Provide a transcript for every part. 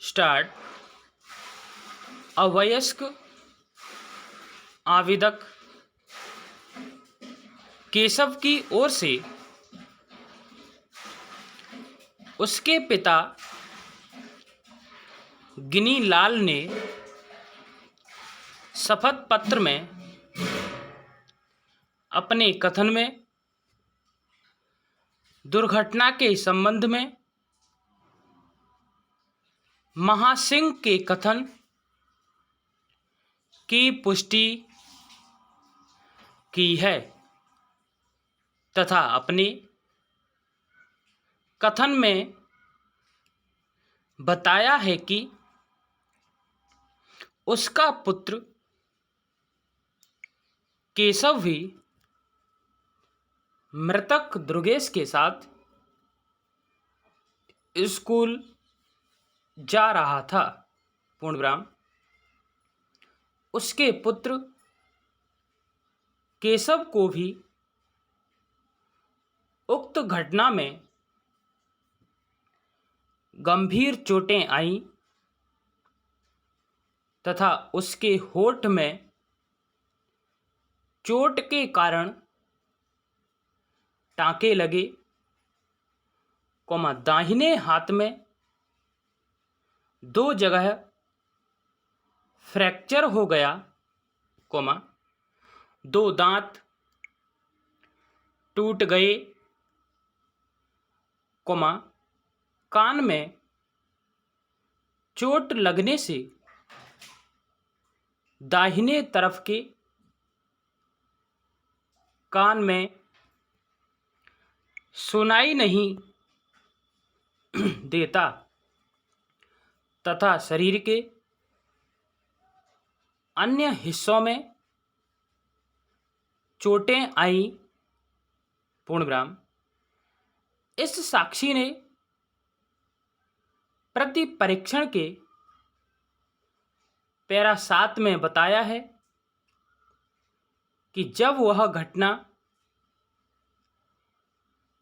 Start. अवयस्क आवेदक केशव की ओर से उसके पिता गिनी लाल ने शपथ पत्र में अपने कथन में दुर्घटना के संबंध में महासिंह के कथन की पुष्टि की है तथा अपने कथन में बताया है कि उसका पुत्र केशव भी मृतक दुर्गेश के साथ स्कूल जा रहा था। पूर्णविराम। उसके पुत्र केशव को भी उक्त घटना में गंभीर चोटें आईं तथा उसके होठ में चोट के कारण टांके लगे, दाहिने हाथ में 2 जगह फ्रैक्चर हो गया, 2 दांत टूट गए, कान में चोट लगने से दाहिने तरफ के कान में सुनाई नहीं देता तथा शरीर के अन्य हिस्सों में चोटें आईं। पूर्णविराम। इस साक्षी ने प्रति परीक्षण के पैरा 7 में बताया है कि जब वह घटना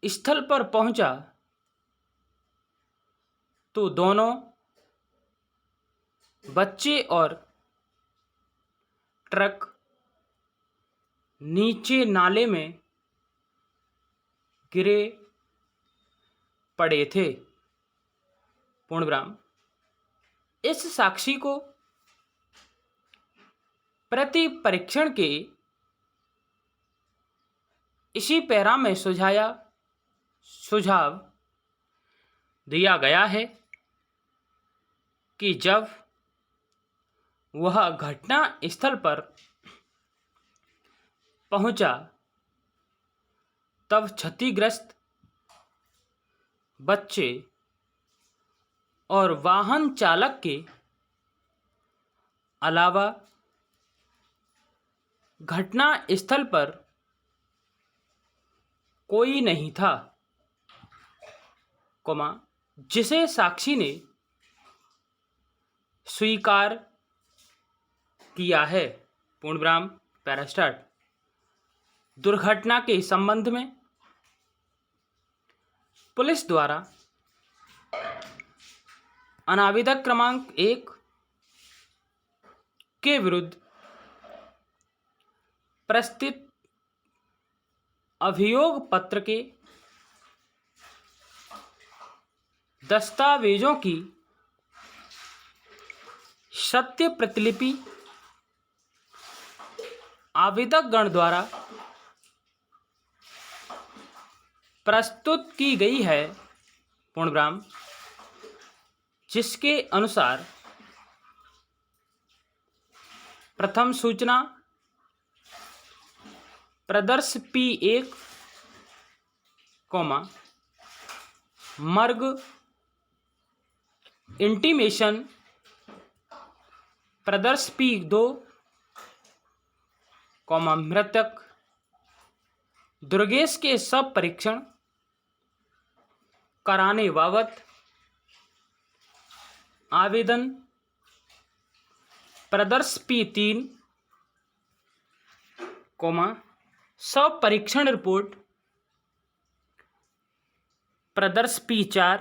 स्थल पर पहुंचा तो दोनों बच्चे और ट्रक नीचे नाले में गिरे पड़े थे। पूर्णविराम। इस साक्षी को प्रति परीक्षण के इसी पैरा में सुझाव दिया गया है कि जब वह घटना स्थल पर पहुंचा तब क्षतिग्रस्त बच्चे और वाहन चालक के अलावा घटना स्थल पर कोई नहीं था, जिसे साक्षी ने स्वीकार किया है। पूर्णविराम। Para start. दुर्घटना के संबंध में पुलिस द्वारा अनावेदक क्रमांक 1 के विरुद्ध प्रस्तुत अभियोग पत्र के दस्तावेजों की सत्य प्रतिलिपि आवेदक गण द्वारा प्रस्तुत की गई है। पूर्णविराम। जिसके अनुसार प्रथम सूचना प्रदर्श P1, मर्ग इंटीमेशन प्रदर्श P2, मृतक दुर्गेश के शव परीक्षण कराने बाबत आवेदन प्रदर्श P3, शव परीक्षण रिपोर्ट प्रदर्श P4,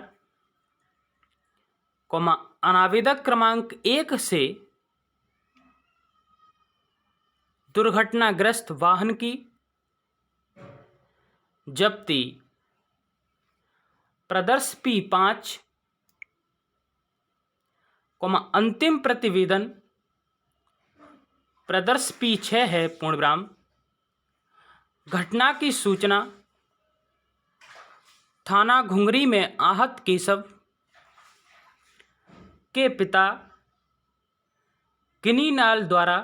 अनावेदक क्रमांक 1 से दुर्घटनाग्रस्त वाहन की जब्ती, प्रदर्श P5, अंतिम प्रतिवेदन प्रदर्श P6 है पूर्णविराम। घटना की सूचना थाना घुंगरी में आहत केशव के पिता किनीलाल द्वारा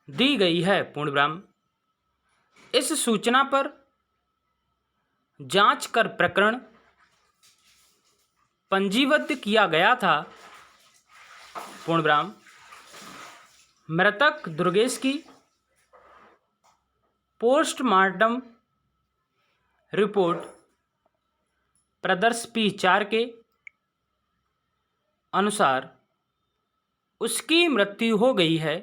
दी गई है पूर्णविराम। इस सूचना पर जांच कर प्रकरण पंजीबद्ध किया गया था पूर्णविराम। मृतक दुर्गेश की पोस्टमार्टम रिपोर्ट प्रदर्श P4 के अनुसार उसकी मृत्यु हो गई है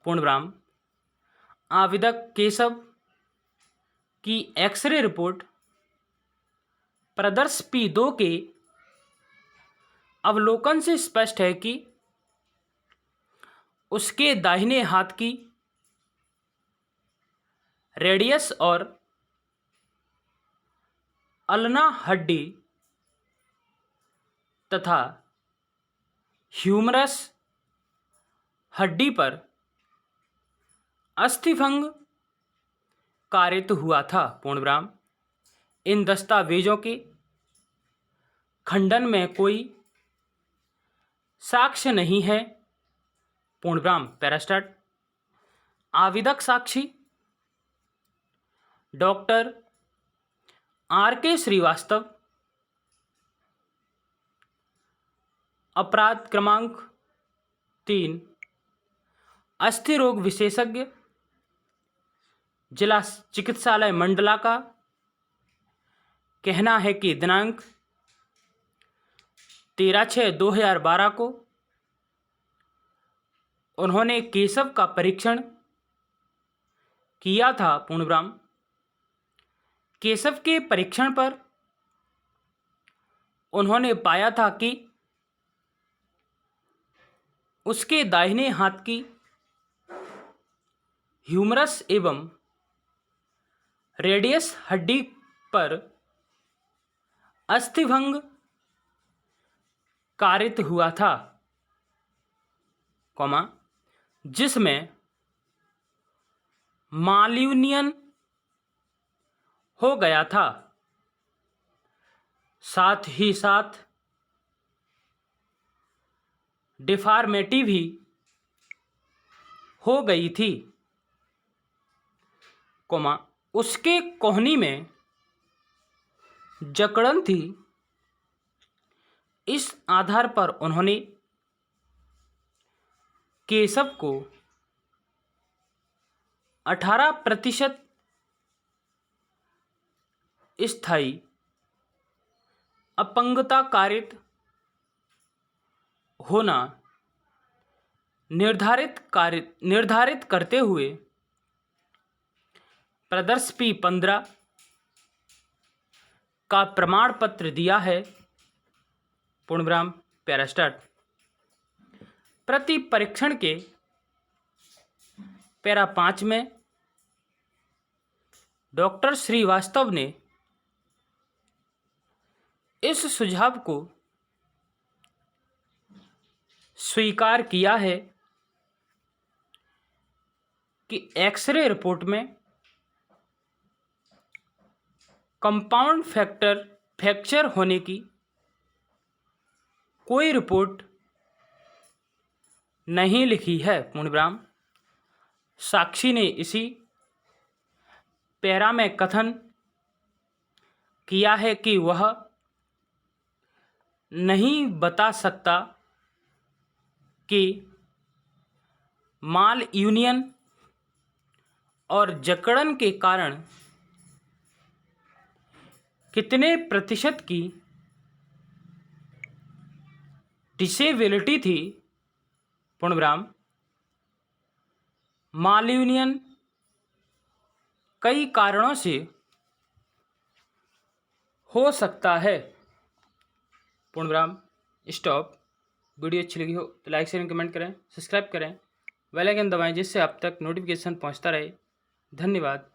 पूर्णविराम। आवेदक केशव की एक्सरे रिपोर्ट प्रदर्श P2 के अवलोकन से स्पष्ट है कि उसके दाहिने हाथ की रेडियस और अल्ना हड्डी तथा ह्यूमरस हड्डी पर अस्थिभंग कारित हुआ था पूर्णविराम। इन दस्तावेजों के खंडन में कोई साक्ष्य नहीं है पूर्णविराम। पैरास्टार्ट। आवेदक साक्षी डॉक्टर R.K. श्रीवास्तव, अपराध क्रमांक 3, अस्थि रोग विशेषज्ञ, जिला चिकित्सालय मंडला का कहना है कि दिनांक 13/6/2012 को उन्होंने केशव का परीक्षण किया था पूर्णविराम। केशव के परीक्षण पर उन्होंने पाया था कि उसके दाहिने हाथ की ह्यूमरस एवं रेडियस हड्डी पर अस्थिभंग कारित हुआ था, जिसमें माल्यूनियन हो गया था। साथ ही साथ डिफॉर्मिटी भी हो गई थी, उसके कोहनी में जकड़न थी। इस आधार पर उन्होंने केशव को 18% स्थायी अपंगता कारित होना निर्धारित करते हुए प्रदर्श P15 का प्रमाण पत्र दिया है पूर्णविराम। पैरास्टार्ट। प्रति परीक्षण के पैरा 5 में डॉक्टर श्रीवास्तव ने इस सुझाव को स्वीकार किया है कि एक्सरे रिपोर्ट में कंपाउंड फ्रैक्चर होने की कोई रिपोर्ट नहीं लिखी है पूर्णविराम। साक्षी ने इसी पैरा में कथन किया है कि वह नहीं बता सकता कि माल यूनियन और जकड़न के कारण कितने प्रतिशत की डिसेबिलिटी थी पूर्णविराम। माल यूनियन कई कारणों से हो सकता है पूर्ण विराम स्टॉप। वीडियो अच्छी लगी हो तो लाइक शेयर कमेंट करें, सब्सक्राइब करें, बेल आइकन दबाएं जिससे आप तक नोटिफिकेशन पहुंचता रहे। धन्यवाद।